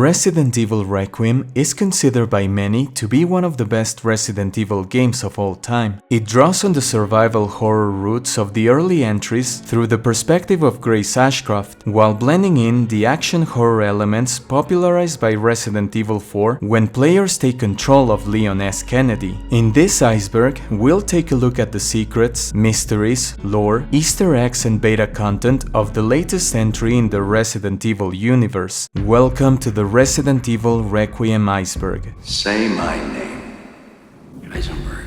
Resident Evil Requiem is considered by many to be one of the best Resident Evil games of all time. It draws on the survival horror roots of the early entries through the perspective of Grace Ashcroft, while blending in the action horror elements popularized by Resident Evil 4 when players take control of Leon S. Kennedy. In this Iceberg, we'll take a look at the secrets, mysteries, lore, Easter eggs and beta content of the latest entry in the Resident Evil universe. Welcome to the Resident Evil Requiem Iceberg. Say my name, EisenBerg.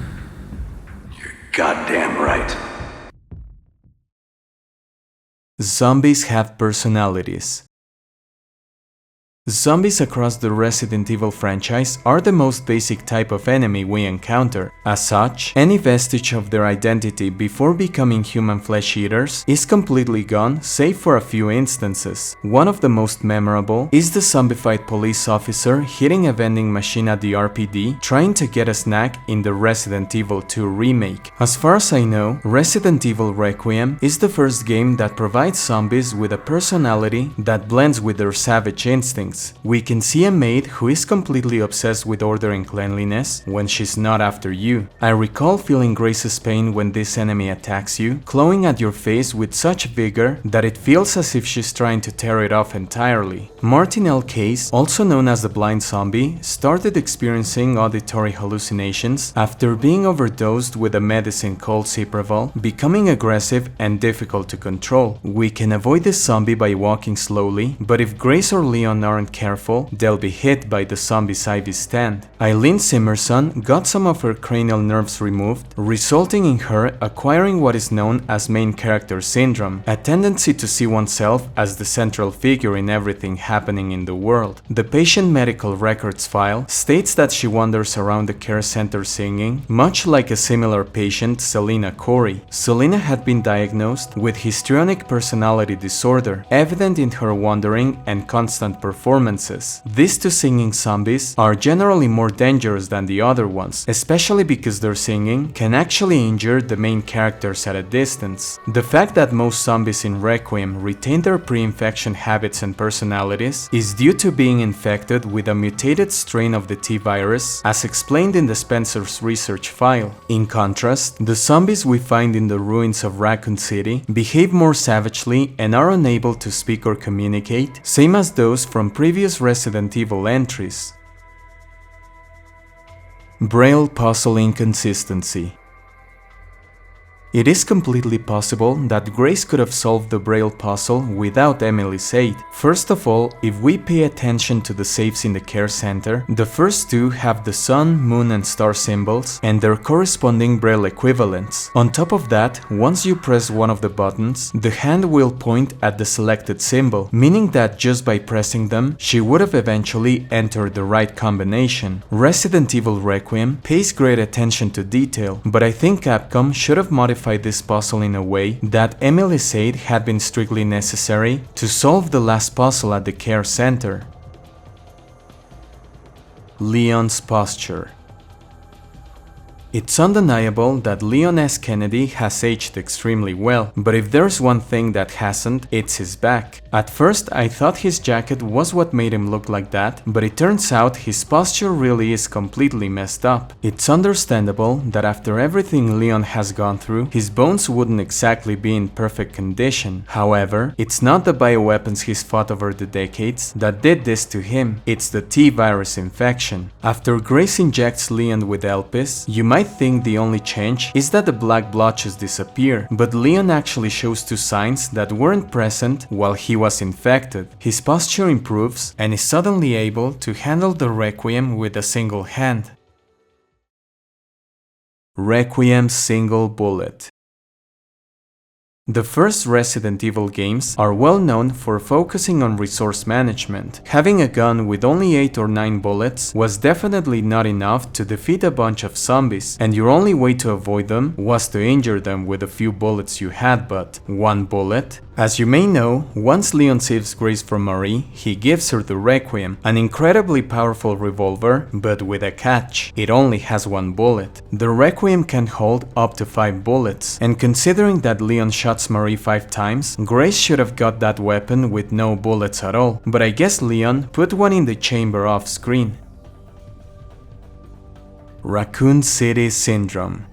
You're goddamn right. Zombies have personalities. Zombies across the Resident Evil franchise are the most basic type of enemy we encounter. As such, any vestige of their identity before becoming human flesh eaters is completely gone, save for a few instances. One of the most memorable is the zombified police officer hitting a vending machine at the RPD trying to get a snack in the Resident Evil 2 remake. As far as I know, Resident Evil Requiem is the first game that provides zombies with a personality that blends with their savage instincts. We can see a maid who is completely obsessed with order and cleanliness when she's not after you. I recall feeling Grace's pain when this enemy attacks you, clawing at your face with such vigor that it feels as if she's trying to tear it off entirely. Martin L. Case, also known as the Blind Zombie, started experiencing auditory hallucinations after being overdosed with a medicine called Cipreval, becoming aggressive and difficult to control. We can avoid this zombie by walking slowly, but if Grace or Leon aren't careful, they'll be hit by the zombie's IV stand. Eileen Simerson got some of her cranial nerves removed, resulting in her acquiring what is known as main character syndrome, a tendency to see oneself as the central figure in everything happening in the world. The patient medical records file states that she wanders around the care center singing, much like a similar patient, Selena Corey. Selena had been diagnosed with histrionic personality disorder, evident in her wandering and constant performances. These two singing zombies are generally more dangerous than the other ones, especially because their singing can actually injure the main characters at a distance. The fact that most zombies in Requiem retain their pre-infection habits and personalities is due to being infected with a mutated strain of the T-virus, as explained in the Spencer's research file. In contrast, the zombies we find in the ruins of Raccoon City behave more savagely and are unable to speak or communicate, same as those from previous Resident Evil entries. Braille puzzle inconsistency. It is completely possible that Grace could have solved the Braille puzzle without Emily's aid. First of all, if we pay attention to the safes in the care center, the first two have the sun, moon and star symbols and their corresponding Braille equivalents. On top of that, once you press one of the buttons, the hand will point at the selected symbol, meaning that just by pressing them, she would have eventually entered the right combination. Resident Evil Requiem pays great attention to detail, but I think Capcom should have modified this puzzle in a way that Emily's aid had been strictly necessary to solve the last puzzle at the care center. Leon's posture. It's undeniable that Leon S. Kennedy has aged extremely well, but if there's one thing that hasn't, it's his back. At first, I thought his jacket was what made him look like that, but it turns out his posture really is completely messed up. It's understandable that after everything Leon has gone through, his bones wouldn't exactly be in perfect condition. However, it's not the bioweapons he's fought over the decades that did this to him, it's the T-virus infection. After Grace injects Leon with Elpis, you might think the only change is that the black blotches disappear, but Leon actually shows two signs that weren't present while he was infected. His posture improves and is suddenly able to handle the Requiem with a single hand. Requiem single bullet. The first Resident Evil games are well known for focusing on resource management. Having a gun with only 8 or 9 bullets was definitely not enough to defeat a bunch of zombies, and your only way to avoid them was to injure them with a few bullets you had, but one bullet? As you may know, once Leon saves Grace from Marie, he gives her the Requiem, an incredibly powerful revolver, but with a catch. It only has one bullet. The Requiem can hold up to 5 bullets, and considering that Leon shots Marie 5 times, Grace should have got that weapon with no bullets at all, but I guess Leon put one in the chamber off screen. Raccoon City Syndrome.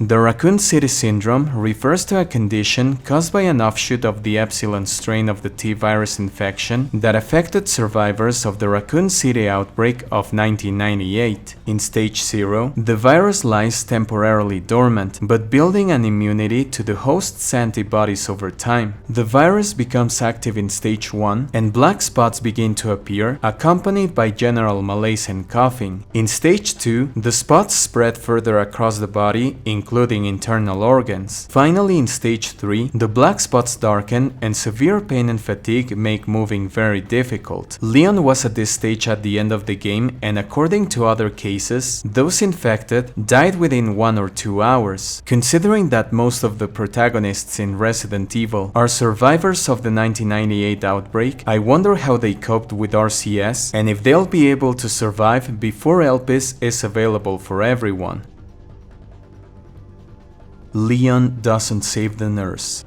The Raccoon City Syndrome refers to a condition caused by an offshoot of the Epsilon strain of the T-virus infection that affected survivors of the Raccoon City outbreak of 1998. In Stage 0, the virus lies temporarily dormant, but building an immunity to the host's antibodies over time. The virus becomes active in Stage 1, and black spots begin to appear, accompanied by general malaise and coughing. In Stage 2, the spots spread further across the body, including internal organs. Finally, in Stage 3, the black spots darken and severe pain and fatigue make moving very difficult. Leon was at this stage at the end of the game, and according to other cases, those infected died within 1 or 2 hours. Considering that most of the protagonists in Resident Evil are survivors of the 1998 outbreak, I wonder how they coped with RCS and if they'll be able to survive before Elpis is available for everyone. Leon doesn't save the nurse.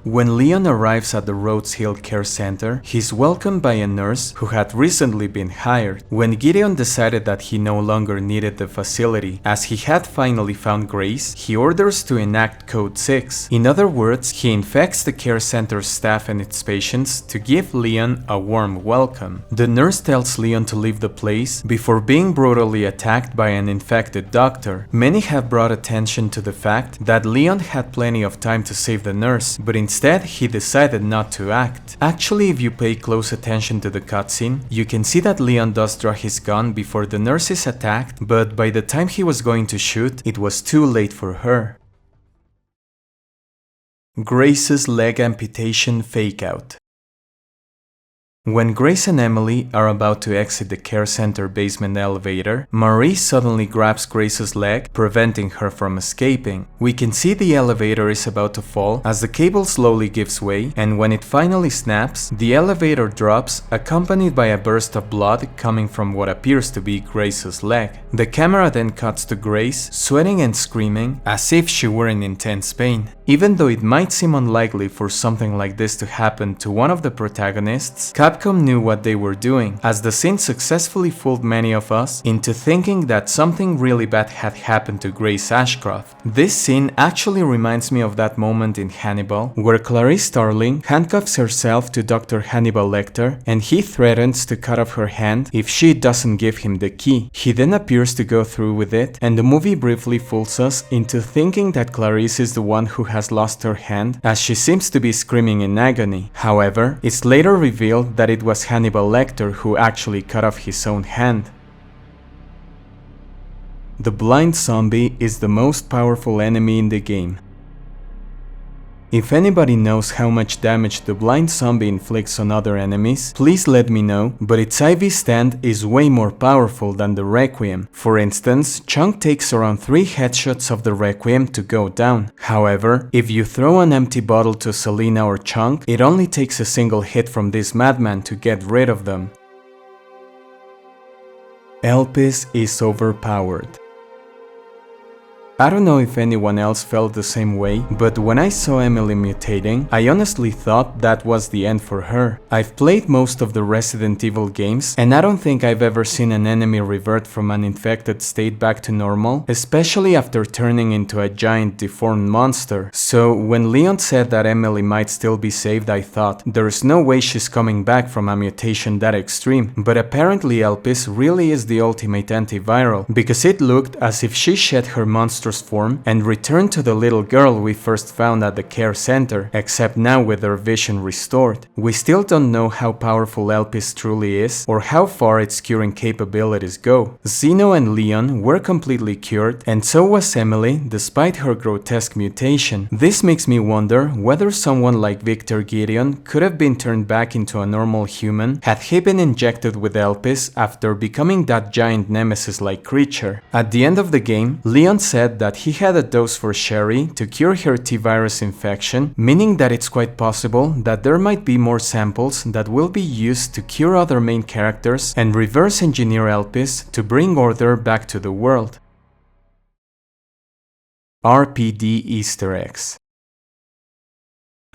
When Leon arrives at the Rhodes Hill Care Center, he's welcomed by a nurse who had recently been hired. When Gideon decided that he no longer needed the facility, as he had finally found Grace, he orders to enact Code 6. In other words, he infects the care center's staff and its patients to give Leon a warm welcome. The nurse tells Leon to leave the place before being brutally attacked by an infected doctor. Many have brought attention to the fact that Leon had plenty of time to save the nurse, but instead, he decided not to act. Actually, if you pay close attention to the cutscene, you can see that Leon does draw his gun before the nurse is attacked, but by the time he was going to shoot, it was too late for her. Grace's leg amputation fake-out. When Grace and Emily are about to exit the care center basement elevator, Marie suddenly grabs Grace's leg, preventing her from escaping. We can see the elevator is about to fall as the cable slowly gives way, and when it finally snaps, the elevator drops, accompanied by a burst of blood coming from what appears to be Grace's leg. The camera then cuts to Grace, sweating and screaming, as if she were in intense pain. Even though it might seem unlikely for something like this to happen to one of the protagonists, Capcom knew what they were doing, as the scene successfully fooled many of us into thinking that something really bad had happened to Grace Ashcroft. This scene actually reminds me of that moment in Hannibal, where Clarice Starling handcuffs herself to Dr. Hannibal Lecter, and he threatens to cut off her hand if she doesn't give him the key. He then appears to go through with it, and the movie briefly fools us into thinking that Clarice is the one who has lost her hand, as she seems to be screaming in agony. However, it's later revealed that it was Hannibal Lecter who actually cut off his own hand. The blind zombie is the most powerful enemy in the game. If anybody knows how much damage the blind zombie inflicts on other enemies, please let me know, but its IV stand is way more powerful than the Requiem. For instance, Chunk takes around 3 headshots of the Requiem to go down. However, if you throw an empty bottle to Selena or Chunk, it only takes a single hit from this madman to get rid of them. Elpis is overpowered. I don't know if anyone else felt the same way, but when I saw Emily mutating, I honestly thought that was the end for her. I've played most of the Resident Evil games, and I don't think I've ever seen an enemy revert from an infected state back to normal, especially after turning into a giant deformed monster. So when Leon said that Emily might still be saved, I thought, there's no way she's coming back from a mutation that extreme, but apparently Elpis really is the ultimate antiviral, because it looked as if she shed her monster form and returned to the little girl we first found at the care center, except now with her vision restored. We still don't know how powerful Elpis truly is, or how far its curing capabilities go. Zeno and Leon were completely cured, and so was Emily, despite her grotesque mutation. This makes me wonder whether someone like Victor Gideon could have been turned back into a normal human had he been injected with Elpis after becoming that giant nemesis-like creature. At the end of the game, Leon said said that he had a dose for Sherry to cure her T-virus infection, meaning that it's quite possible that there might be more samples that will be used to cure other main characters and reverse engineer Elpis to bring order back to the world. RPD Easter eggs.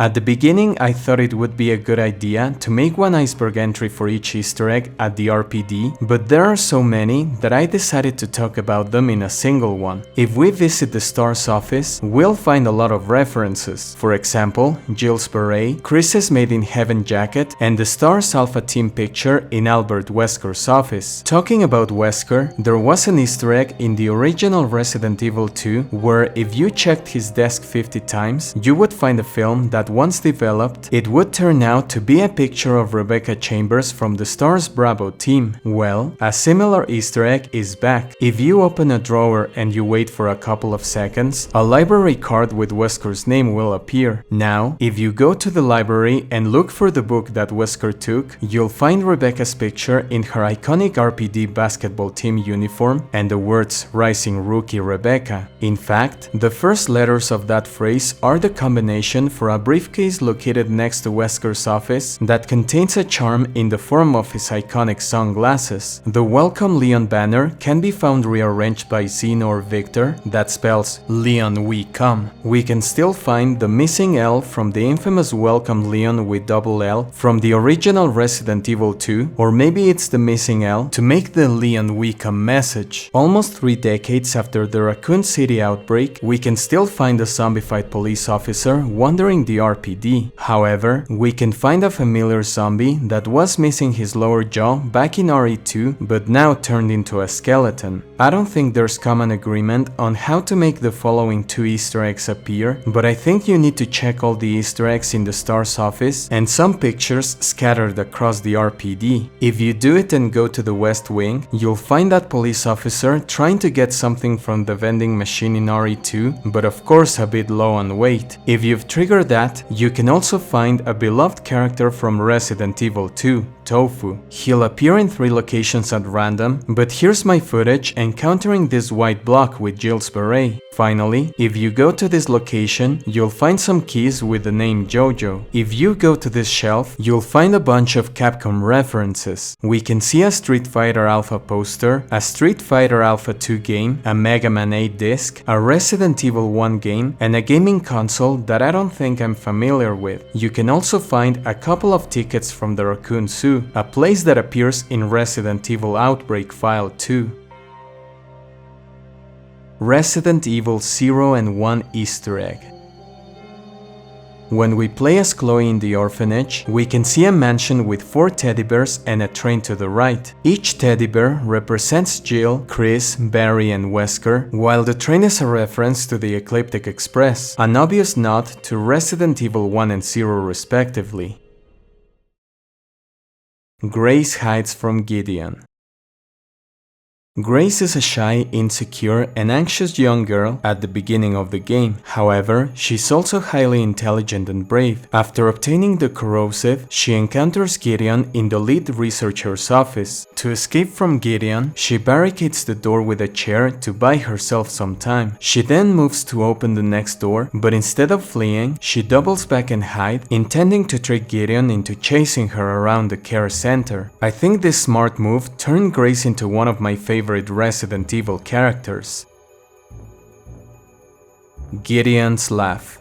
At the beginning, I thought it would be a good idea to make one Iceberg entry for each Easter egg at the RPD, but there are so many that I decided to talk about them in a single one. If we visit the STAR's office, we'll find a lot of references. For example, Jill's beret, Chris's Made in Heaven jacket, and the STAR's Alpha Team picture in Albert Wesker's office. Talking about Wesker, there was an Easter egg in the original Resident Evil 2 where if you checked his desk 50 times, you would find a film that once developed, it would turn out to be a picture of Rebecca Chambers from the STAR's Bravo team. Well, a similar Easter egg is back. If you open a drawer and you wait for a couple of seconds, a library card with Wesker's name will appear. Now, if you go to the library and look for the book that Wesker took, you'll find Rebecca's picture in her iconic RPD basketball team uniform and the words Rising Rookie Rebecca. In fact, the first letters of that phrase are the combination for a briefcase located next to Wesker's office that contains a charm in the form of his iconic sunglasses. The Welcome Leon banner can be found rearranged by Zeno or Victor that spells Leon we come. We can still find the missing L from the infamous Welcome Leon with double L from the original Resident Evil 2, or maybe it's the missing L to make the Leon we come message. Almost 3 decades after the Raccoon City outbreak, we can still find a zombified police officer wandering the RPD. However, we can find a familiar zombie that was missing his lower jaw back in RE2 but now turned into a skeleton. I don't think there's common agreement on how to make the following 2 Easter eggs appear, but I think you need to check all the Easter eggs in the STAR's office and some pictures scattered across the RPD. If you do it and go to the West Wing, you'll find that police officer trying to get something from the vending machine in RE2, but of course a bit low on weight. If you've triggered that, you can also find a beloved character from Resident Evil 2, Tofu. He'll appear in 3 locations at random, but here's my footage encountering this white block with Jill's beret. Finally, if you go to this location, you'll find some keys with the name Jojo. If you go to this shelf, you'll find a bunch of Capcom references. We can see a Street Fighter Alpha poster, a Street Fighter Alpha 2 game, a Mega Man 8 disc, a Resident Evil 1 game, and a gaming console that I don't think I'm familiar with. You can also find a couple of tickets from the Raccoon Zoo, a place that appears in Resident Evil Outbreak File 2. Resident Evil 0 and 1 Easter egg. When we play as Chloe in the orphanage, we can see a mansion with 4 teddy bears and a train to the right. Each teddy bear represents Jill, Chris, Barry, and Wesker, while the train is a reference to the Ecliptic Express, an obvious nod to Resident Evil 1 and 0 respectively. Grace hides from Gideon. Grace is a shy, insecure, and anxious young girl at the beginning of the game. However, she's also highly intelligent and brave. After obtaining the corrosive, she encounters Gideon in the lead researcher's office. To escape from Gideon, she barricades the door with a chair to buy herself some time. She then moves to open the next door, but instead of fleeing, she doubles back and hides, intending to trick Gideon into chasing her around the care center. I think this smart move turned Grace into one of my favorite Resident Evil characters. Gideon's laugh.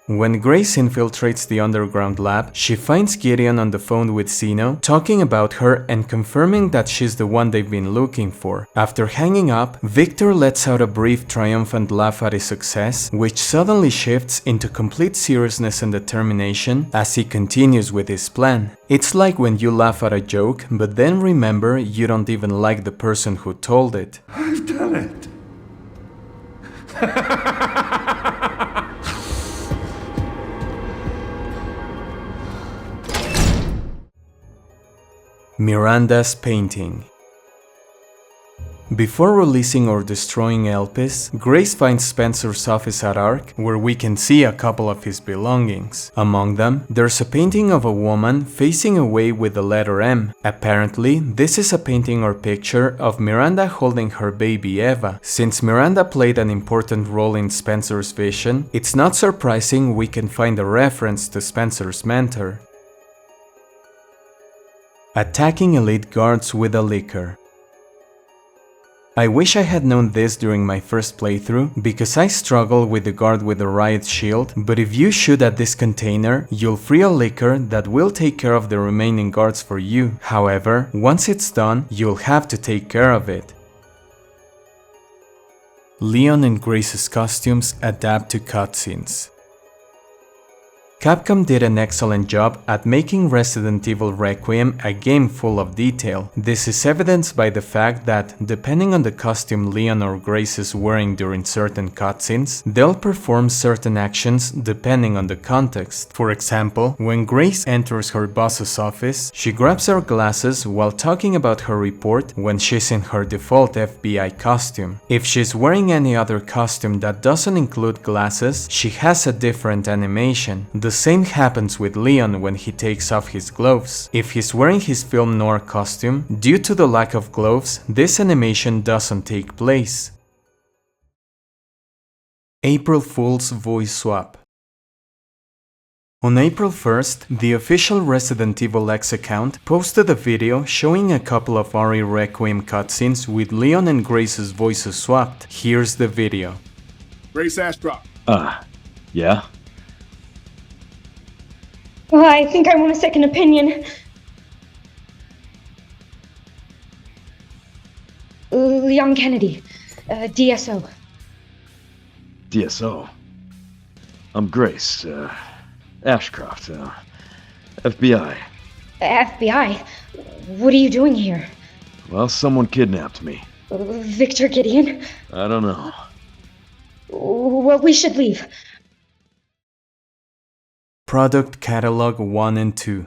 When Grace infiltrates the underground lab, she finds Gideon on the phone with Zeno, talking about her and confirming that she's the one they've been looking for. After hanging up, Victor lets out a brief triumphant laugh at his success, which suddenly shifts into complete seriousness and determination as he continues with his plan. It's like when you laugh at a joke, but then remember you don't even like the person who told it. I've done it. Miranda's painting. Before releasing or destroying Elpis, Grace finds Spencer's office at Ark, where we can see a couple of his belongings. Among them, there's a painting of a woman facing away with the letter M. Apparently, this is a painting or picture of Miranda holding her baby Eva. Since Miranda played an important role in Spencer's vision, it's not surprising we can find a reference to Spencer's mentor. Attacking elite guards with a liquor. I wish I had known this during my first playthrough, because I struggle with the guard with the riot shield, but if you shoot at this container, you'll free a liquor that will take care of the remaining guards for you. However, once it's done, you'll have to take care of it. Leon and Grace's costumes adapt to cutscenes. Capcom did an excellent job at making Resident Evil Requiem a game full of detail. This is evidenced by the fact that, depending on the costume Leon or Grace is wearing during certain cutscenes, they'll perform certain actions depending on the context. For example, when Grace enters her boss's office, she grabs her glasses while talking about her report when she's in her default FBI costume. If she's wearing any other costume that doesn't include glasses, she has a different animation. The same happens with Leon when he takes off his gloves. If he's wearing his film noir costume, due to the lack of gloves, this animation doesn't take place. April Fool's voice swap. On April 1st, the official Resident Evil X account posted a video showing a couple of RE Requiem cutscenes with Leon and Grace's voices swapped. Here's the video. Grace Ashcroft. Yeah? Well, I think I want a second opinion. Leon Kennedy, DSO. DSO? I'm Grace, Ashcroft, FBI. FBI? What are you doing here? Well, someone kidnapped me. Victor Gideon? I don't know. Well, we should leave. Product Catalog 1 and 2.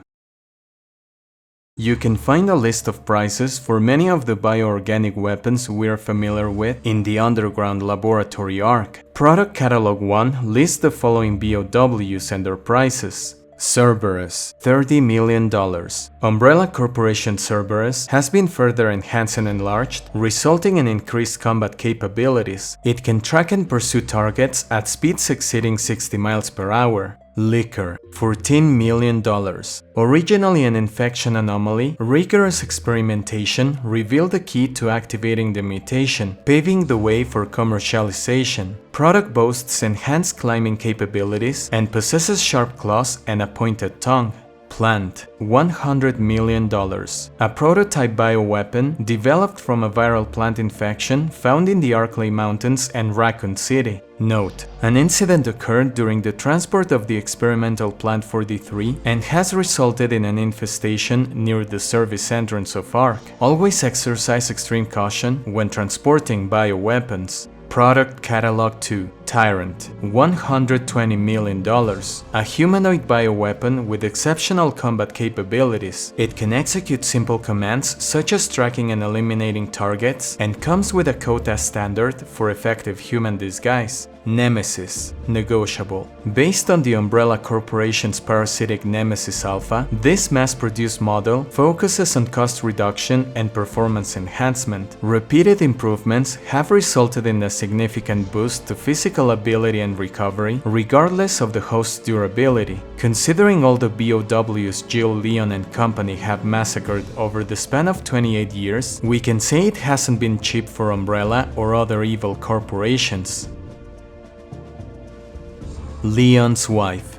You can find a list of prices for many of the bioorganic weapons we're familiar with in the underground laboratory Ark. Product Catalog 1 lists the following BOWs and their prices. Cerberus, $30 million. Umbrella Corporation Cerberus has been further enhanced and enlarged, resulting in increased combat capabilities. It can track and pursue targets at speeds exceeding 60 miles per hour. Liquor, $14 million. Originally an infection anomaly, rigorous experimentation revealed the key to activating the mutation, paving the way for commercialization. Product boasts enhanced climbing capabilities and possesses sharp claws and a pointed tongue. Plant, $100 million. A prototype bioweapon developed from a viral plant infection found in the Arklay Mountains and Raccoon City. Note: an incident occurred during the transport of the experimental Plant 43 and has resulted in an infestation near the service entrance of Ark. Always exercise extreme caution when transporting bioweapons. Product Catalog 2. Tyrant, $120 million. A humanoid bioweapon with exceptional combat capabilities. It can execute simple commands such as tracking and eliminating targets, and comes with a code as standard for effective human disguise. Nemesis, negotiable. Based on the Umbrella Corporation's parasitic Nemesis Alpha, this mass-produced model focuses on cost reduction and performance enhancement. Repeated improvements have resulted in a significant boost to physical ability and recovery, regardless of the host's durability. Considering all the BOWs Jill, Leon and company have massacred over the span of 28 years, we can say it hasn't been cheap for Umbrella or other evil corporations. Leon's wife.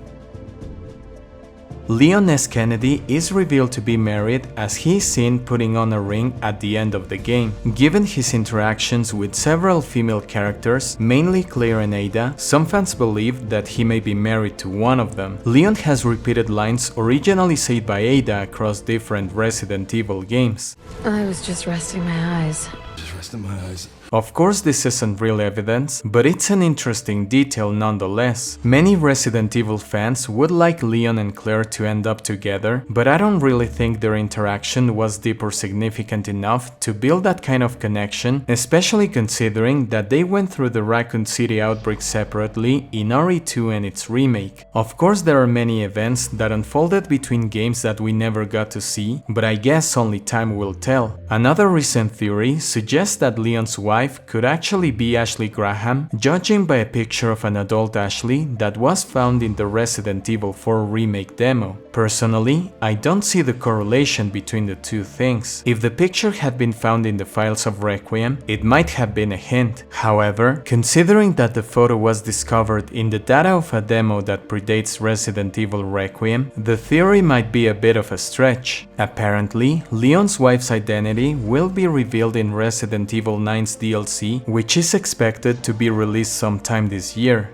Leon S. Kennedy is revealed to be married as he is seen putting on a ring at the end of the game. Given his interactions with several female characters, mainly Claire and Ada, some fans believe that he may be married to one of them. Leon has repeated lines originally said by Ada across different Resident Evil games. I was just resting my eyes. Just resting my eyes. Of course this isn't real evidence, but it's an interesting detail nonetheless. Many Resident Evil fans would like Leon and Claire to end up together, but I don't really think their interaction was deep or significant enough to build that kind of connection, especially considering that they went through the Raccoon City outbreak separately in RE2 and its remake. Of course there are many events that unfolded between games that we never got to see, but I guess only time will tell. Another recent theory suggests that Leon's wife could actually be Ashley Graham, judging by a picture of an adult Ashley that was found in the Resident Evil 4 remake demo. Personally, I don't see the correlation between the two things. If the picture had been found in the files of Requiem, it might have been a hint. However, considering that the photo was discovered in the data of a demo that predates Resident Evil Requiem, the theory might be a bit of a stretch. Apparently, Leon's wife's identity will be revealed in Resident Evil 9's DLC, which is expected to be released sometime this year.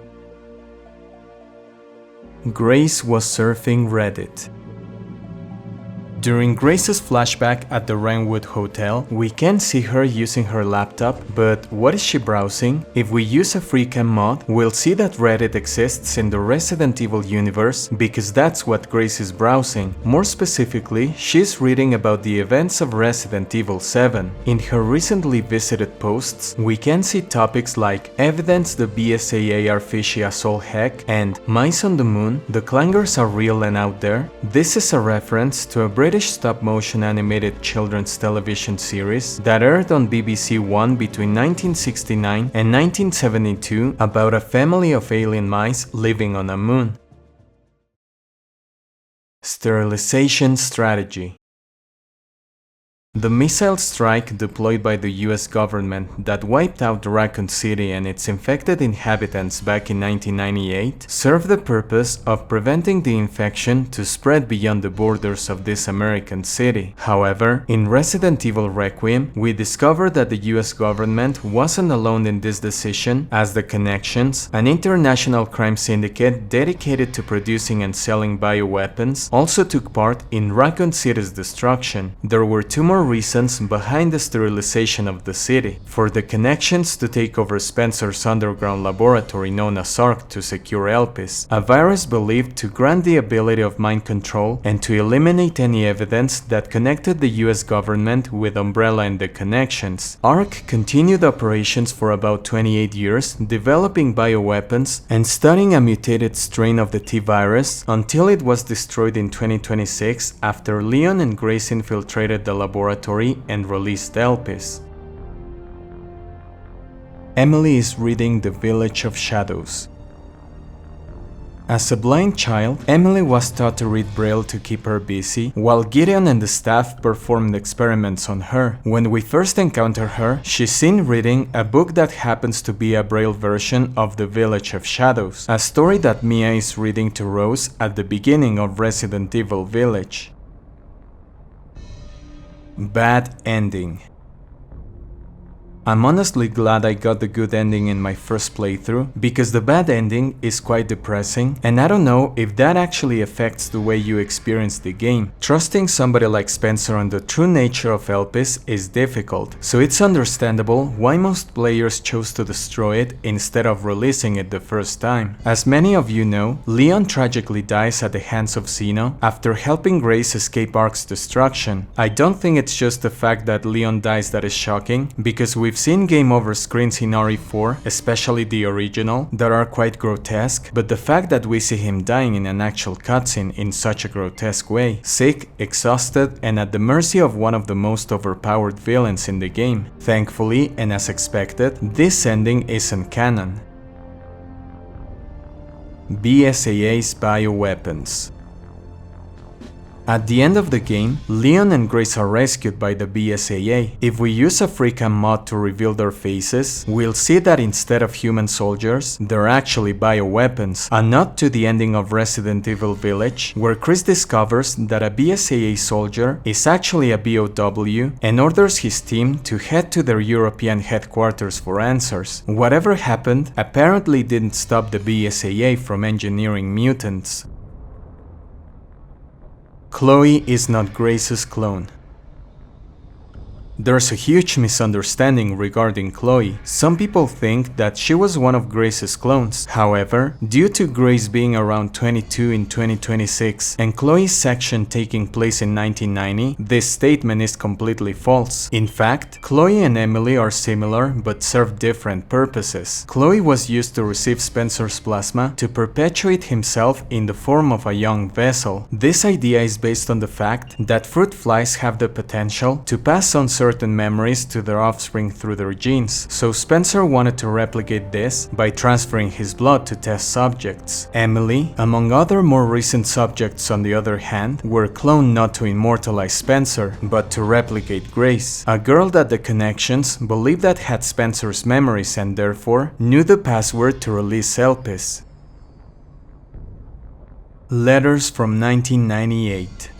Grace was surfing Reddit. During Grace's flashback at the Wrenwood Hotel, we can see her using her laptop, but what is she browsing? If we use a FreeCam mod, we'll see that Reddit exists in the Resident Evil universe because that's what Grace is browsing. More specifically, she's reading about the events of Resident Evil 7. In her recently visited posts, we can see topics like evidence the BSAA are fishy as all heck and mice on the moon, the clangers are real and out there. This is a reference to a British stop-motion animated children's television series that aired on BBC One between 1969 and 1972 about a family of alien mice living on a moon. Sterilization strategy. The missile strike deployed by the US government that wiped out Raccoon City and its infected inhabitants back in 1998 served the purpose of preventing the infection to spread beyond the borders of this American city. However, in Resident Evil Requiem, we discovered that the US government wasn't alone in this decision, as the Connections, an international crime syndicate dedicated to producing and selling bioweapons, also took part in Raccoon City's destruction. There were two more reasons behind the sterilization of the city: for the Connections to take over Spencer's underground laboratory known as ARC to secure Elpis, a virus believed to grant the ability of mind control, and to eliminate any evidence that connected the US government with Umbrella and the Connections. ARC continued operations for about 28 years, developing bioweapons and studying a mutated strain of the T-virus until it was destroyed in 2026 after Leon and Grace infiltrated the laboratory and released Elpis. Emily is reading The Village of Shadows. As a blind child, Emily was taught to read Braille to keep her busy, while Gideon and the staff performed experiments on her. When we first encounter her, she's seen reading a book that happens to be a Braille version of The Village of Shadows, a story that Mia is reading to Rose at the beginning of Resident Evil Village. Bad ending. I'm honestly glad I got the good ending in my first playthrough, because the bad ending is quite depressing, and I don't know if that actually affects the way you experience the game. Trusting somebody like Spencer on the true nature of Elpis is difficult, so it's understandable why most players chose to destroy it instead of releasing it the first time. As many of you know, Leon tragically dies at the hands of Zeno after helping Grace escape Ark's destruction. I don't think it's just the fact that Leon dies that is shocking, because we've seen game over screens in RE4, especially the original, that are quite grotesque, but the fact that we see him dying in an actual cutscene in such a grotesque way, sick, exhausted, and at the mercy of one of the most overpowered villains in the game. Thankfully, and as expected, this ending isn't canon. BSAA's bioweapons. At the end of the game, Leon and Grace are rescued by the BSAA. If we use a FreeCam mod to reveal their faces, we'll see that instead of human soldiers, they're actually bioweapons, a nod to the ending of Resident Evil Village, where Chris discovers that a BSAA soldier is actually a BOW and orders his team to head to their European headquarters for answers. Whatever happened apparently didn't stop the BSAA from engineering mutants. Chloe is not Grace's clone. There's a huge misunderstanding regarding Chloe. Some people think that she was one of Grace's clones. However, due to Grace being around 22 in 2026 and Chloe's section taking place in 1990, this statement is completely false. In fact, Chloe and Emily are similar but serve different purposes. Chloe was used to receive Spencer's plasma to perpetuate himself in the form of a young vessel. This idea is based on the fact that fruit flies have the potential to pass on certain memories to their offspring through their genes, so Spencer wanted to replicate this by transferring his blood to test subjects. Emily, among other more recent subjects on the other hand, were cloned not to immortalize Spencer, but to replicate Grace, a girl that the Connections believed that had Spencer's memories and therefore knew the password to release Elpis. Letters from 1998.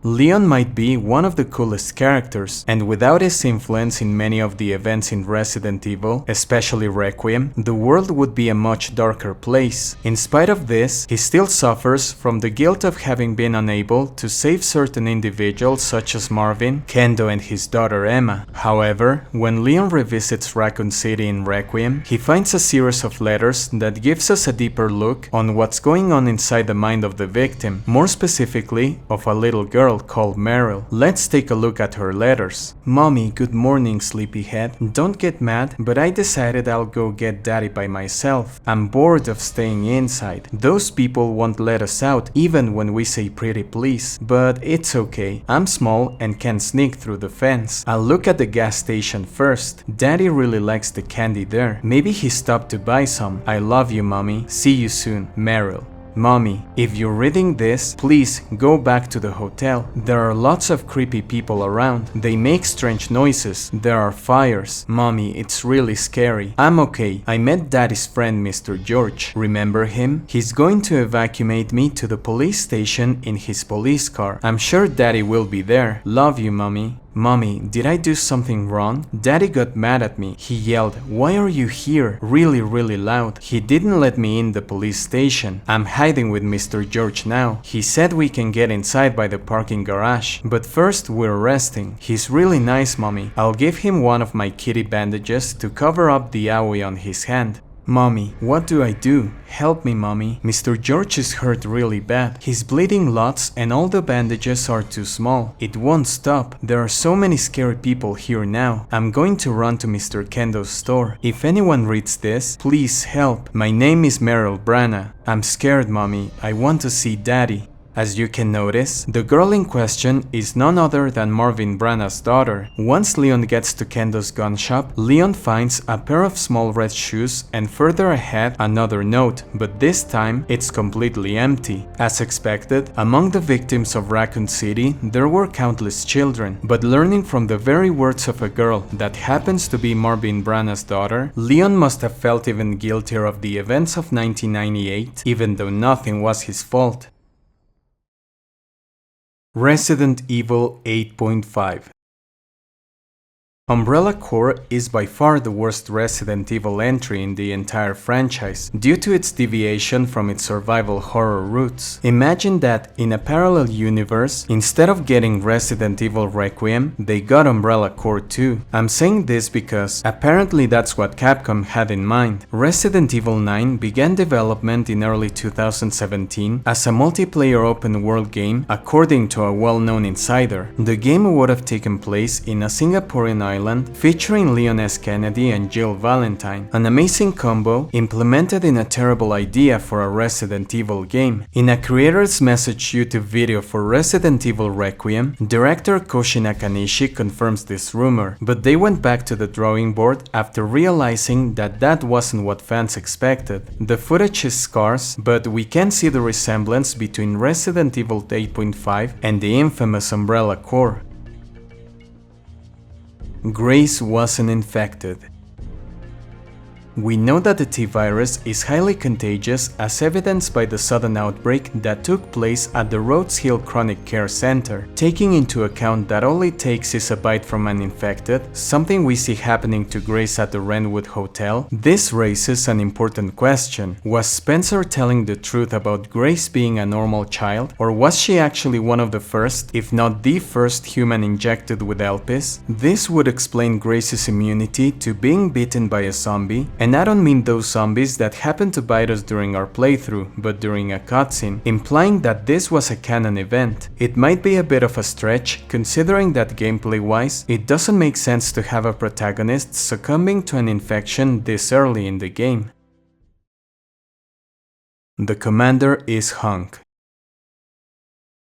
Leon might be one of the coolest characters, and without his influence in many of the events in Resident Evil, especially Requiem, the world would be a much darker place. In spite of this, he still suffers from the guilt of having been unable to save certain individuals such as Marvin, Kendo and his daughter Emma. However, when Leon revisits Raccoon City in Requiem, he finds a series of letters that gives us a deeper look on what's going on inside the mind of the victim, more specifically of a little girl called Meryl. Let's take a look at her letters. Mommy, good morning, sleepyhead. Don't get mad, but I decided I'll go get daddy by myself. I'm bored of staying inside. Those people won't let us out even when we say pretty please, but it's okay. I'm small and can sneak through the fence. I'll look at the gas station first. Daddy really likes the candy there. Maybe he stopped to buy some. I love you, mommy. See you soon, Meryl. Mommy, if you're reading this, please go back to the hotel. There are lots of creepy people around. They make strange noises. There are fires. Mommy, it's really scary. I'm okay. I met Daddy's friend Mr. George. Remember him? He's going to evacuate me to the police station in his police car. I'm sure Daddy will be there. Love you, Mommy. Mommy, did I do something wrong? Daddy got mad at me. He yelled, "Why are you here?" really loud. He didn't let me in the police station. I'm hiding with Mr. George now. He said we can get inside by the parking garage, but first we're resting. He's really nice, Mommy. I'll give him one of my kitty bandages to cover up the owie on his hand. Mommy, what do I do? Help me, Mommy. Mr. George is hurt really bad. He's bleeding lots and all the bandages are too small. It won't stop. There are so many scary people here now. I'm going to run to Mr. Kendo's store. If anyone reads this, please help. My name is Meryl Branagh. I'm scared, Mommy. I want to see Daddy. As you can notice, the girl in question is none other than Marvin Branagh's daughter. Once Leon gets to Kendo's gun shop, Leon finds a pair of small red shoes and further ahead another note, but this time it's completely empty. As expected, among the victims of Raccoon City, there were countless children, but learning from the very words of a girl that happens to be Marvin Branagh's daughter, Leon must have felt even guiltier of the events of 1998, even though nothing was his fault. Resident Evil 8.5. Umbrella Corps is by far the worst Resident Evil entry in the entire franchise, due to its deviation from its survival horror roots. Imagine that, in a parallel universe, instead of getting Resident Evil Requiem, they got Umbrella Corps too. I'm saying this because apparently that's what Capcom had in mind. Resident Evil 9 began development in early 2017 as a multiplayer open world game, according to a well-known insider. The game would have taken place in a Singaporean island featuring Leon S. Kennedy and Jill Valentine, an amazing combo implemented in a terrible idea for a Resident Evil game. In a creator's message YouTube video for Resident Evil Requiem, director Koshi Nakanishi confirms this rumor, but they went back to the drawing board after realizing that that wasn't what fans expected. The footage is scarce, but we can see the resemblance between Resident Evil 8.5 and the infamous Umbrella Corps. Grace wasn't infected. We know that the T-virus is highly contagious as evidenced by the sudden outbreak that took place at the Rhodes Hill Chronic Care Center. Taking into account that all it takes is a bite from an infected, something we see happening to Grace at the Wrenwood Hotel, this raises an important question. Was Spencer telling the truth about Grace being a normal child, or was she actually one of the first, if not the first human injected with Elpis? This would explain Grace's immunity to being bitten by a zombie, and I don't mean those zombies that happen to bite us during our playthrough, but during a cutscene, implying that this was a canon event. It might be a bit of a stretch, considering that gameplay-wise, it doesn't make sense to have a protagonist succumbing to an infection this early in the game. The commander is Hunk.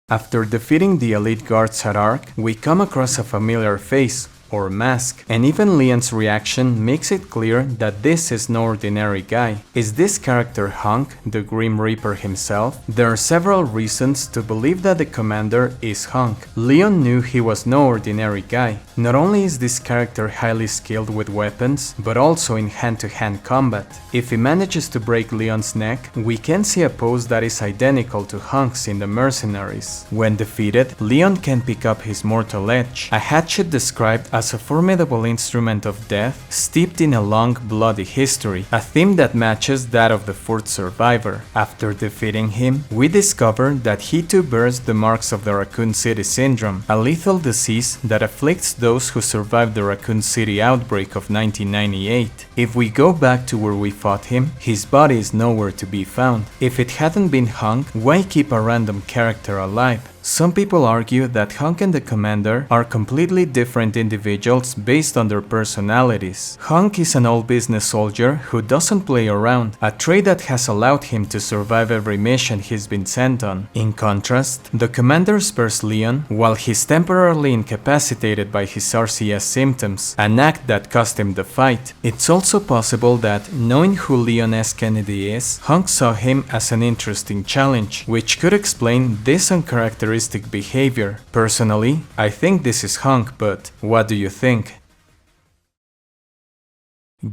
After defeating the elite guards at Ark, we come across a familiar face, or mask, and even Leon's reaction makes it clear that this is no ordinary guy. Is this character Hunk, the Grim Reaper himself? There are several reasons to believe that the commander is Hunk. Leon knew he was no ordinary guy. Not only is this character highly skilled with weapons, but also in hand-to-hand combat. If he manages to break Leon's neck, we can see a pose that is identical to Hunk's in the Mercenaries. When defeated, Leon can pick up his mortal edge, a hatchet described as a formidable instrument of death steeped in a long, bloody history, a theme that matches that of the fourth survivor. After defeating him, we discover that he too bears the marks of the Raccoon City syndrome, a lethal disease that afflicts those who survived the Raccoon City outbreak of 1998. If we go back to where we fought him, his body is nowhere to be found. If it hadn't been Hunk, why keep a random character alive? Some people argue that Hunk and the Commander are completely different individuals based on their personalities. Hunk is an all-business soldier who doesn't play around, a trait that has allowed him to survive every mission he's been sent on. In contrast, the Commander spares Leon while he's temporarily incapacitated by his RCS symptoms, an act that cost him the fight. It's also possible that, knowing who Leon S. Kennedy is, Hunk saw him as an interesting challenge, which could explain this uncharacteristic behavior. Personally, I think this is Hunk, but what do you think?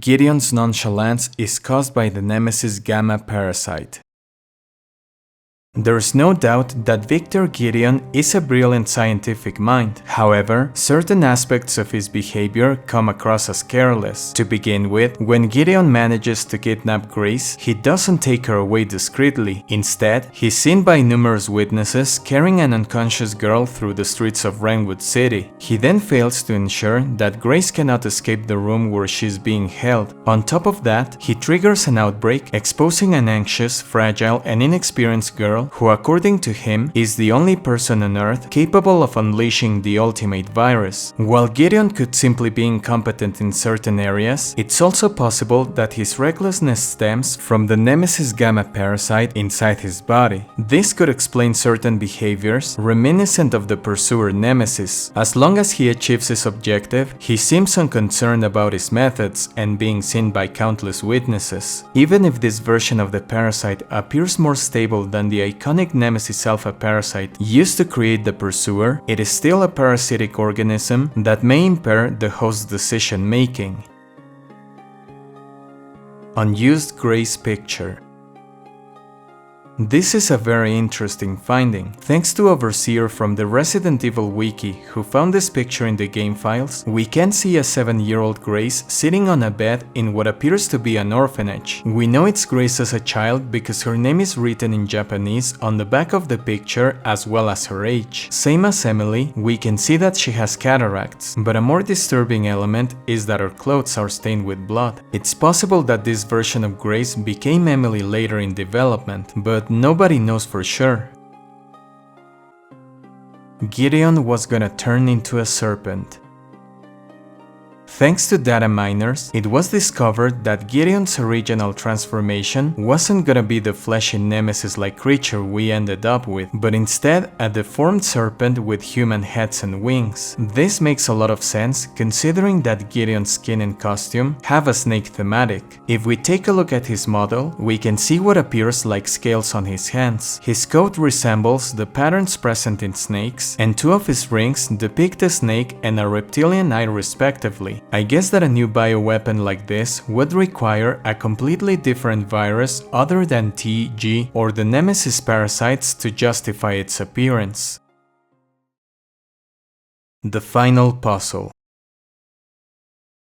Gideon's nonchalance is caused by the Nemesis Gamma parasite. There's no doubt that Victor Gideon is a brilliant scientific mind. However, certain aspects of his behavior come across as careless. To begin with, when Gideon manages to kidnap Grace, he doesn't take her away discreetly. Instead, he's seen by numerous witnesses carrying an unconscious girl through the streets of Wrenwood City. He then fails to ensure that Grace cannot escape the room where she's being held. On top of that, he triggers an outbreak, exposing an anxious, fragile, and inexperienced girl who, according to him, is the only person on Earth capable of unleashing the ultimate virus. While Gideon could simply be incompetent in certain areas, it's also possible that his recklessness stems from the Nemesis Gamma parasite inside his body. This could explain certain behaviors reminiscent of the pursuer Nemesis. As long as he achieves his objective, he seems unconcerned about his methods and being seen by countless witnesses. Even if this version of the parasite appears more stable than the iconic Nemesis Alpha parasite used to create the Pursuer, it is still a parasitic organism that may impair the host's decision-making. Unused Grace picture. This is a very interesting finding. Thanks to Overseer from the Resident Evil wiki who found this picture in the game files, we can see a 7-year-old Grace sitting on a bed in what appears to be an orphanage. We know it's Grace as a child because her name is written in Japanese on the back of the picture as well as her age. Same as Emily, we can see that she has cataracts, but a more disturbing element is that her clothes are stained with blood. It's possible that this version of Grace became Emily later in development, but nobody knows for sure. Gideon was gonna turn into a serpent. Thanks to data miners, it was discovered that Gideon's original transformation wasn't gonna be the fleshy nemesis-like creature we ended up with, but instead a deformed serpent with human heads and wings. This makes a lot of sense considering that Gideon's skin and costume have a snake thematic. If we take a look at his model, we can see what appears like scales on his hands. His coat resembles the patterns present in snakes, and two of his rings depict a snake and a reptilian eye respectively. I guess that a new bioweapon like this would require a completely different virus other than T, G, or the Nemesis parasites to justify its appearance. The final puzzle.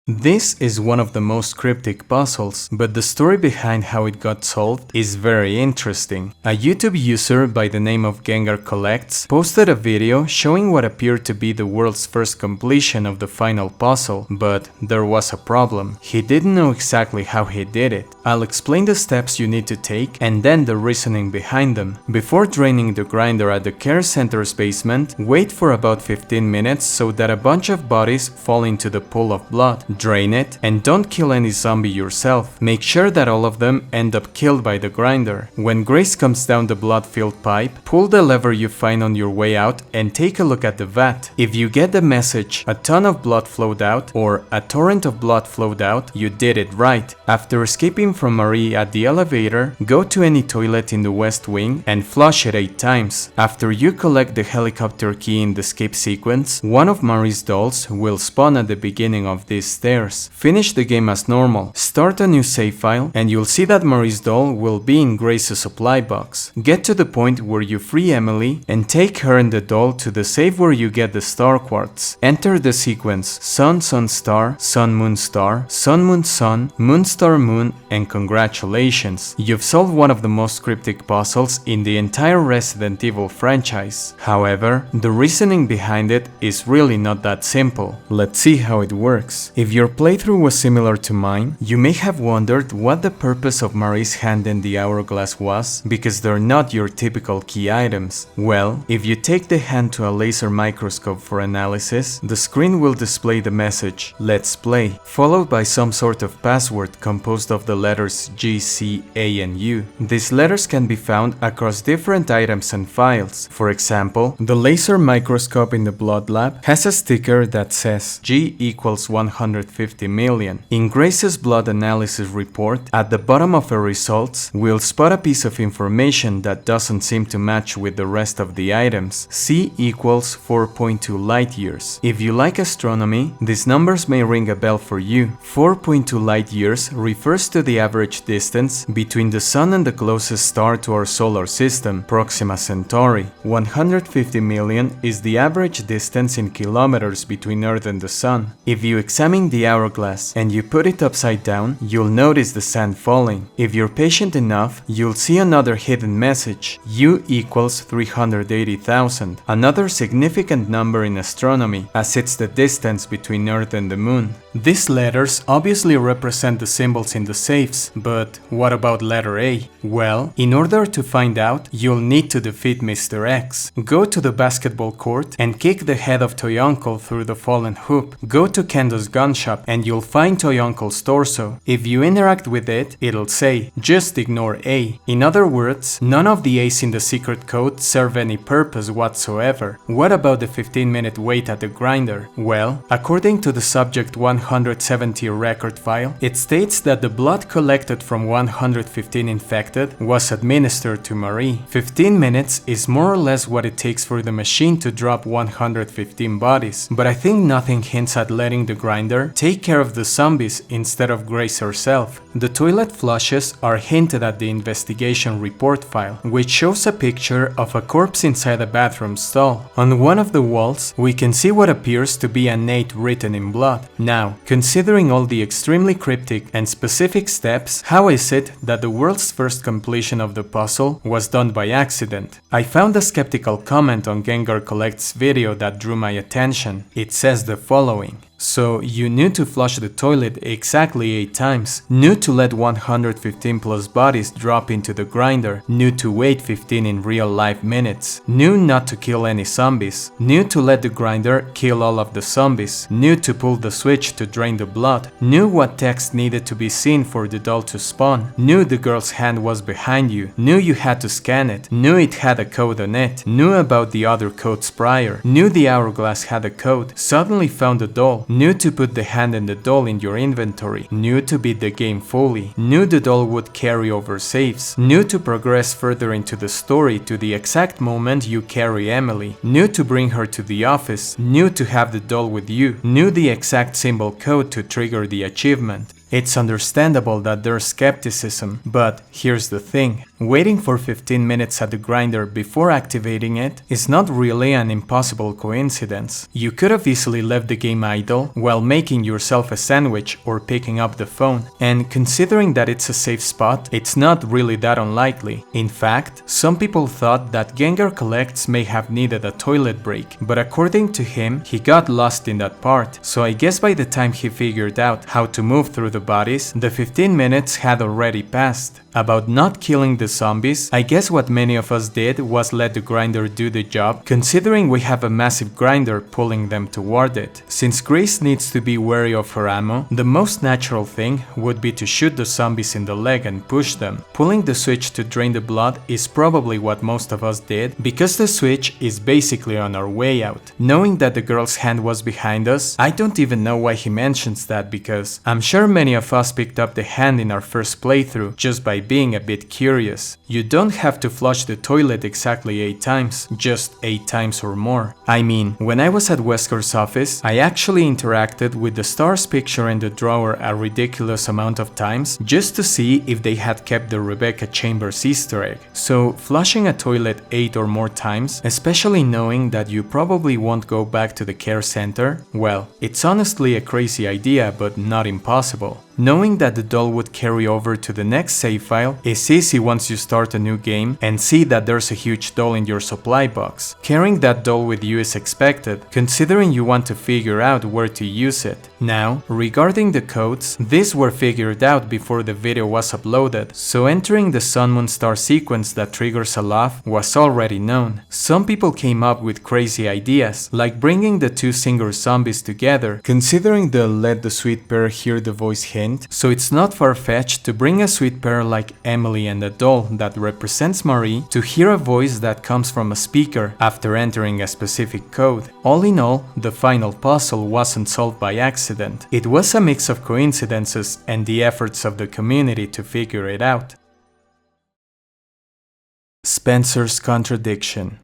This is one of the most cryptic puzzles, but the story behind how it got solved is very interesting. A YouTube user by the name of Gengar Collects posted a video showing what appeared to be the world's first completion of the final puzzle, but there was a problem. He didn't know exactly how he did it. I'll explain the steps you need to take and then the reasoning behind them. Before draining the grinder at the care center's basement, wait for about 15 minutes so that a bunch of bodies fall into the pool of blood. Drain it, and don't kill any zombie yourself. Make sure that all of them end up killed by the grinder. When Grace comes down the blood-filled pipe, pull the lever you find on your way out and take a look at the vat. If you get the message, a ton of blood flowed out, or a torrent of blood flowed out, you did it right. After escaping from Marie at the elevator, go to any toilet in the West Wing and flush it 8 times. After you collect the helicopter key in the escape sequence, one of Marie's dolls will spawn at the beginning of this stairs. Finish the game as normal, start a new save file, and you'll see that Marie's doll will be in Grace's supply box. Get to the point where you free Emily and take her and the doll to the save where you get the star quartz. Enter the sequence Sun Sun Star, Sun Moon Star, Sun Moon Sun, Moon Star Moon, and congratulations! You've solved one of the most cryptic puzzles in the entire Resident Evil franchise. However, the reasoning behind it is really not that simple. Let's see how it works. If your playthrough was similar to mine, you may have wondered what the purpose of Marie's hand and the hourglass was, because they're not your typical key items. Well, if you take the hand to a laser microscope for analysis, the screen will display the message, "Let's play," followed by some sort of password composed of the letters G, C, A, and U. These letters can be found across different items and files. For example, the laser microscope in the blood lab has a sticker that says G equals 150 million. In Grace's blood analysis report, at the bottom of her results, we'll spot a piece of information that doesn't seem to match with the rest of the items. C equals 4.2 light years. If you like astronomy, these numbers may ring a bell for you. 4.2 light years refers to the average distance between the Sun and the closest star to our solar system, Proxima Centauri. 150 million is the average distance in kilometers between Earth and the Sun. If you examine the hourglass and you put it upside down, you'll notice the sand falling. If you're patient enough, you'll see another hidden message, U equals 380,000, another significant number in astronomy, as it's the distance between Earth and the Moon. These letters obviously represent the symbols in the safes, but what about letter A? Well, in order to find out, you'll need to defeat Mr. X. Go to the basketball court and kick the head of Toy Uncle through the fallen hoop. Go to Kendo's gun shop and you'll find Toy Uncle's torso. If you interact with it, it'll say, just ignore A. In other words, none of the A's in the secret code serve any purpose whatsoever. What about the 15-minute wait at the grinder? Well, according to the Subject 170 record file, it states that the blood collected from 115 infected was administered to Marie. 15 minutes is more or less what it takes for the machine to drop 115 bodies, but I think nothing hints at letting the grinder take care of the zombies instead of Grace herself. The toilet flushes are hinted at the investigation report file, which shows a picture of a corpse inside a bathroom stall. On one of the walls, we can see what appears to be a Nate written in blood. Now, considering all the extremely cryptic and specific steps, how is it that the world's first completion of the puzzle was done by accident? I found a skeptical comment on Gengar Collects video that drew my attention. It says the following. So, you knew to flush the toilet exactly 8 times, knew to let 115 plus bodies drop into the grinder, knew to wait 15 in real life minutes, knew not to kill any zombies, knew to let the grinder kill all of the zombies, knew to pull the switch to drain the blood, knew what text needed to be seen for the doll to spawn, knew the girl's hand was behind you, knew you had to scan it, knew it had a code on it, knew about the other codes prior, knew the hourglass had a code, suddenly found the doll, knew to put the hand and the doll in your inventory, knew to beat the game fully, knew the doll would carry over saves, knew to progress further into the story to the exact moment you carry Emily, knew to bring her to the office, knew to have the doll with you, knew the exact symbol code to trigger the achievement. It's understandable that there's skepticism, but here's the thing. Waiting for 15 minutes at the grinder before activating it is not really an impossible coincidence. You could have easily left the game idle while making yourself a sandwich or picking up the phone, and considering that it's a safe spot, it's not really that unlikely. In fact, some people thought that Gengar Collects may have needed a toilet break, but according to him, he got lost in that part, so I guess by the time he figured out how to move through the bodies, the 15 minutes had already passed. About not killing the zombies, I guess what many of us did was let the grinder do the job, considering we have a massive grinder pulling them toward it. Since Grace needs to be wary of her ammo, the most natural thing would be to shoot the zombies in the leg and push them. Pulling the switch to drain the blood is probably what most of us did, because the switch is basically on our way out. Knowing that the girl's hand was behind us, I don't even know why he mentions that, because I'm sure many of us picked up the hand in our first playthrough just by being a bit curious. You don't have to flush the toilet exactly 8 times, just 8 times or more. I mean, when I was at Wesker's office, I actually interacted with the star's picture in the drawer a ridiculous amount of times just to see if they had kept the Rebecca Chambers Easter egg. So flushing a toilet 8 or more times, especially knowing that you probably won't go back to the care center, well, it's honestly a crazy idea but not impossible. Knowing that the doll would carry over to the next save file is easy once you start a new game and see that there's a huge doll in your supply box. Carrying that doll with you is expected, considering you want to figure out where to use it. Now, regarding the codes, these were figured out before the video was uploaded, so entering the Sun Moon Star sequence that triggers a laugh was already known. Some people came up with crazy ideas, like bringing the 2 singer zombies together, considering the let the sweet pair hear the voice hint, so it's not far-fetched to bring a sweet pair like Emily and a doll that represents Marie to hear a voice that comes from a speaker after entering a specific code. All in all, the final puzzle wasn't solved by accident. It was a mix of coincidences and the efforts of the community to figure it out. Spencer's contradiction.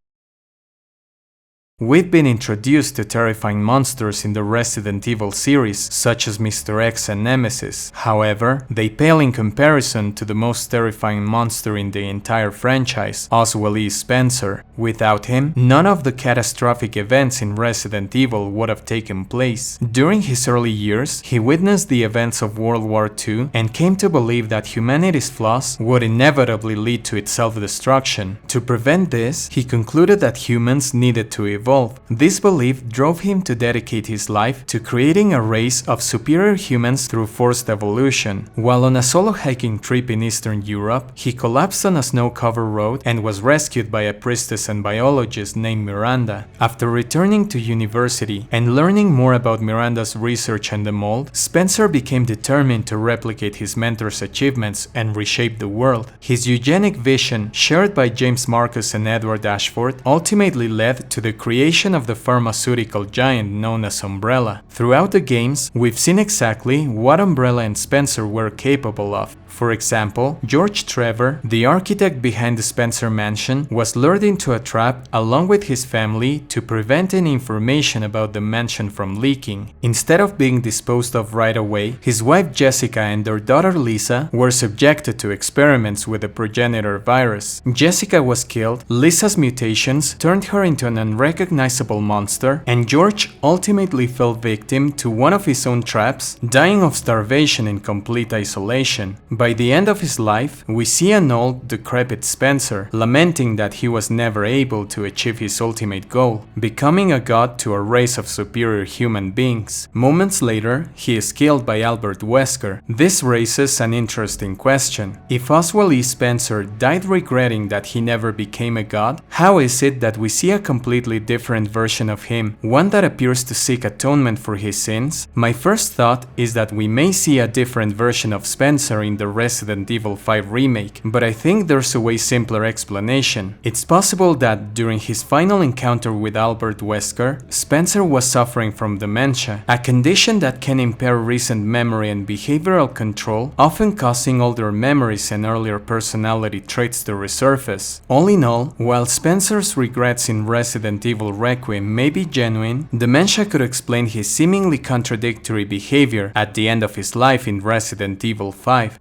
We've been introduced to terrifying monsters in the Resident Evil series, such as Mr. X and Nemesis. However, they pale in comparison to the most terrifying monster in the entire franchise, Oswald E. Spencer. Without him, none of the catastrophic events in Resident Evil would have taken place. During his early years, he witnessed the events of World War II and came to believe that humanity's flaws would inevitably lead to its self-destruction. To prevent this, he concluded that humans needed to evolve. This belief drove him to dedicate his life to creating a race of superior humans through forced evolution. While on a solo hiking trip in Eastern Europe, he collapsed on a snow-covered road and was rescued by a priestess and biologist named Miranda. After returning to university and learning more about Miranda's research and the mold, Spencer became determined to replicate his mentor's achievements and reshape the world. His eugenic vision, shared by James Marcus and Edward Ashford, ultimately led to the creation of the pharmaceutical giant known as Umbrella. Throughout the games, we've seen exactly what Umbrella and Spencer were capable of. For example, George Trevor, the architect behind the Spencer mansion, was lured into a trap along with his family to prevent any information about the mansion from leaking. Instead of being disposed of right away, his wife Jessica and their daughter Lisa were subjected to experiments with the progenitor virus. Jessica was killed, Lisa's mutations turned her into an unrecognizable monster, and George ultimately fell victim to one of his own traps, dying of starvation in complete isolation. By the end of his life, we see an old, decrepit Spencer, lamenting that he was never able to achieve his ultimate goal, becoming a god to a race of superior human beings. Moments later, he is killed by Albert Wesker. This raises an interesting question. If Oswald E. Spencer died regretting that he never became a god, how is it that we see a completely different version of him, one that appears to seek atonement for his sins, my first thought is that we may see a different version of Spencer in the Resident Evil 5 remake, but I think there's a way simpler explanation. It's possible that during his final encounter with Albert Wesker, Spencer was suffering from dementia, a condition that can impair recent memory and behavioral control, often causing older memories and earlier personality traits to resurface. All in all, while Spencer's regrets in Resident Evil Requiem may be genuine, dementia could explain his seemingly contradictory behavior at the end of his life in Resident Evil 5.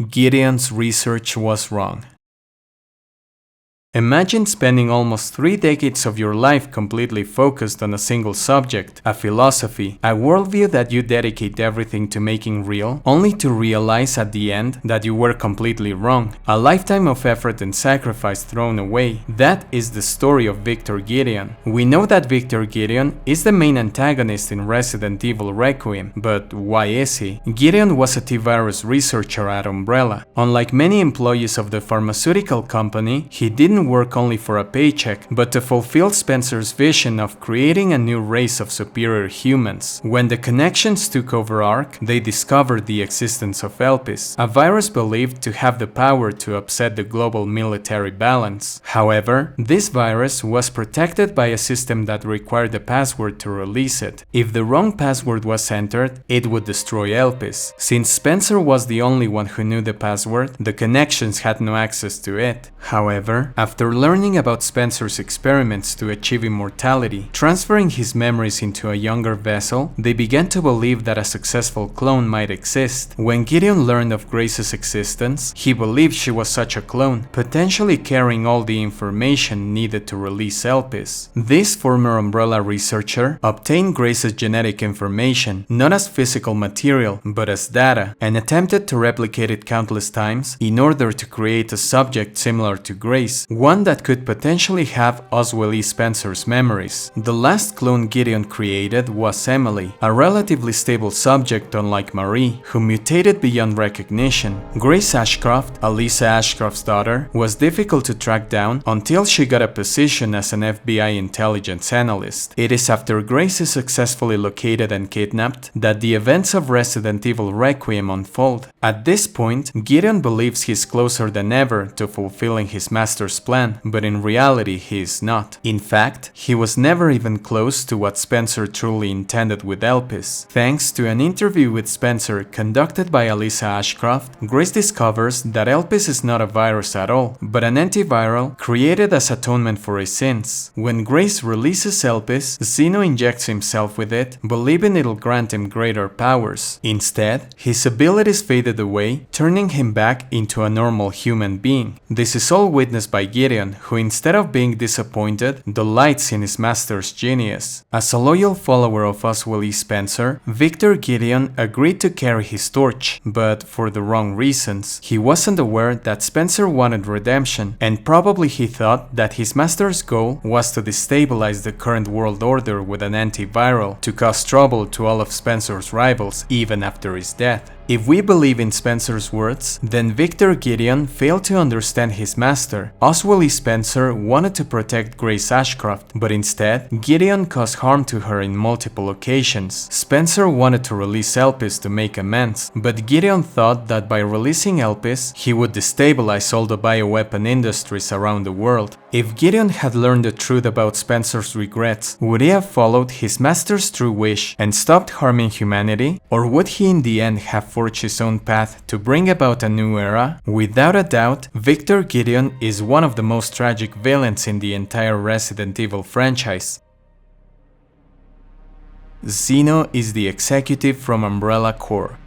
Gideon's research was wrong. Imagine spending almost 3 decades of your life completely focused on a single subject, a philosophy, a worldview that you dedicate everything to making real, only to realize at the end that you were completely wrong. A lifetime of effort and sacrifice thrown away. That is the story of Victor Gideon. We know that Victor Gideon is the main antagonist in Resident Evil Requiem, but why is he? Gideon was a T-virus researcher at Umbrella. Unlike many employees of the pharmaceutical company, he didn't work only for a paycheck, but to fulfill Spencer's vision of creating a new race of superior humans. When the Connections took over ARC, they discovered the existence of Elpis, a virus believed to have the power to upset the global military balance. However, this virus was protected by a system that required a password to release it. If the wrong password was entered, it would destroy Elpis. Since Spencer was the only one who knew the password, the Connections had no access to it. However, after learning about Spencer's experiments to achieve immortality, transferring his memories into a younger vessel, they began to believe that a successful clone might exist. When Gideon learned of Grace's existence, he believed she was such a clone, potentially carrying all the information needed to release Elpis. This former Umbrella researcher obtained Grace's genetic information, not as physical material, but as data, and attempted to replicate it countless times in order to create a subject similar to Grace, one that could potentially have Oswald E. Spencer's memories. The last clone Gideon created was Emily, a relatively stable subject unlike Marie, who mutated beyond recognition. Grace Ashcroft, Alyssa Ashcroft's daughter, was difficult to track down until she got a position as an FBI intelligence analyst. It is after Grace is successfully located and kidnapped that the events of Resident Evil Requiem unfold. At this point, Gideon believes he's closer than ever to fulfilling his master's plan, but in reality he is not. In fact, he was never even close to what Spencer truly intended with Elpis. Thanks to an interview with Spencer conducted by Alyssa Ashcroft, Grace discovers that Elpis is not a virus at all, but an antiviral created as atonement for his sins. When Grace releases Elpis, Zeno injects himself with it, believing it'll grant him greater powers. Instead, his abilities faded away, turning him back into a normal human being. This is all witnessed by Gideon, who instead of being disappointed, delights in his master's genius. As a loyal follower of Oswald E. Spencer, Victor Gideon agreed to carry his torch, but for the wrong reasons. He wasn't aware that Spencer wanted redemption, and probably he thought that his master's goal was to destabilize the current world order with an antiviral, to cause trouble to all of Spencer's rivals even after his death. If we believe in Spencer's words, then Victor Gideon failed to understand his master. Oswald E. Spencer wanted to protect Grace Ashcroft, but instead, Gideon caused harm to her in multiple occasions. Spencer wanted to release Elpis to make amends, but Gideon thought that by releasing Elpis, he would destabilize all the bioweapon industries around the world. If Gideon had learned the truth about Spencer's regrets, would he have followed his master's true wish and stopped harming humanity? Or would he in the end have forged his own path to bring about a new era? Without a doubt, Victor Gideon is one of the most tragic villains in the entire Resident Evil franchise. Zeno is the executive from Umbrella Corps.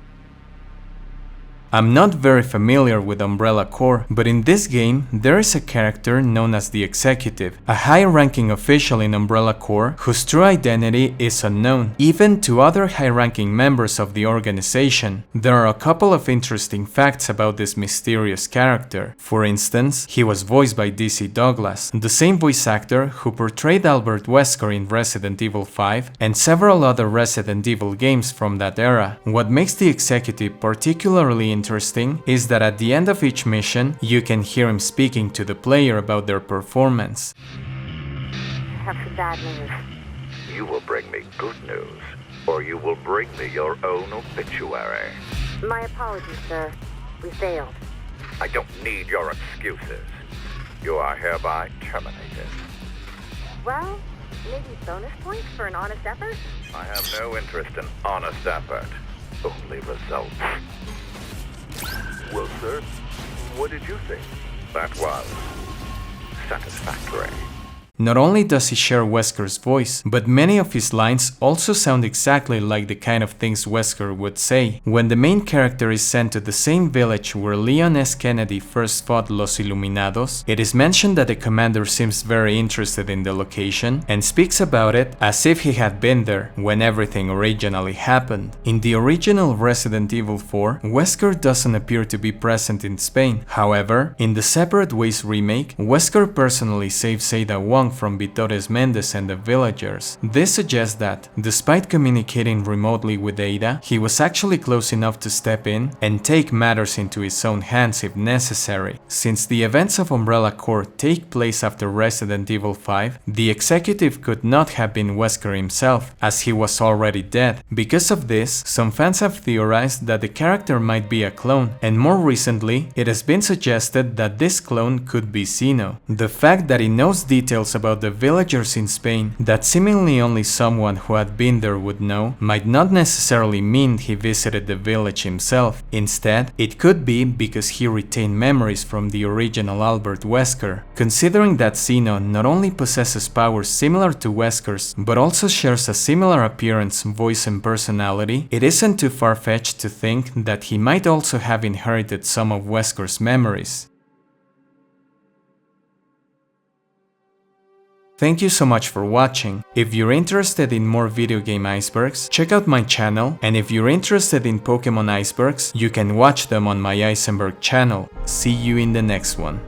I'm not very familiar with Umbrella Corps, but in this game, there is a character known as the Executive, a high-ranking official in Umbrella Corps whose true identity is unknown, even to other high-ranking members of the organization. There are a couple of interesting facts about this mysterious character. For instance, he was voiced by DC Douglas, the same voice actor who portrayed Albert Wesker in Resident Evil 5 and several other Resident Evil games from that era. What makes the Executive particularly interesting is that at the end of each mission, you can hear him speaking to the player about their performance. Have some bad news. You will bring me good news, or you will bring me your own obituary. My apologies, sir. We failed. I don't need your excuses. You are hereby terminated. Well, maybe bonus points for an honest effort? I have no interest in honest effort, only results. Well, sir, what did you think? That was satisfactory. Not only does he share Wesker's voice, but many of his lines also sound exactly like the kind of things Wesker would say. When the main character is sent to the same village where Leon S. Kennedy first fought Los Iluminados, it is mentioned that the commander seems very interested in the location and speaks about it as if he had been there when everything originally happened. In the original Resident Evil 4, Wesker doesn't appear to be present in Spain. However, in the Separate Ways remake, Wesker personally saves Ada Wong from Vitores Mendez and the villagers. This suggests that, despite communicating remotely with Ada, he was actually close enough to step in and take matters into his own hands if necessary. Since the events of Umbrella Corps take place after Resident Evil 5, the executive could not have been Wesker himself, as he was already dead. Because of this, some fans have theorized that the character might be a clone, and more recently, it has been suggested that this clone could be Zeno. The fact that he knows details about the villagers in Spain that seemingly only someone who had been there would know might not necessarily mean he visited the village himself. Instead, it could be because he retained memories from the original Albert Wesker. Considering that Zeno not only possesses powers similar to Wesker's, but also shares a similar appearance, voice and personality, it isn't too far-fetched to think that he might also have inherited some of Wesker's memories. Thank you so much for watching. If you're interested in more video game icebergs, check out my channel, and if you're interested in Pokemon icebergs, you can watch them on my EisenBerg channel. See you in the next one.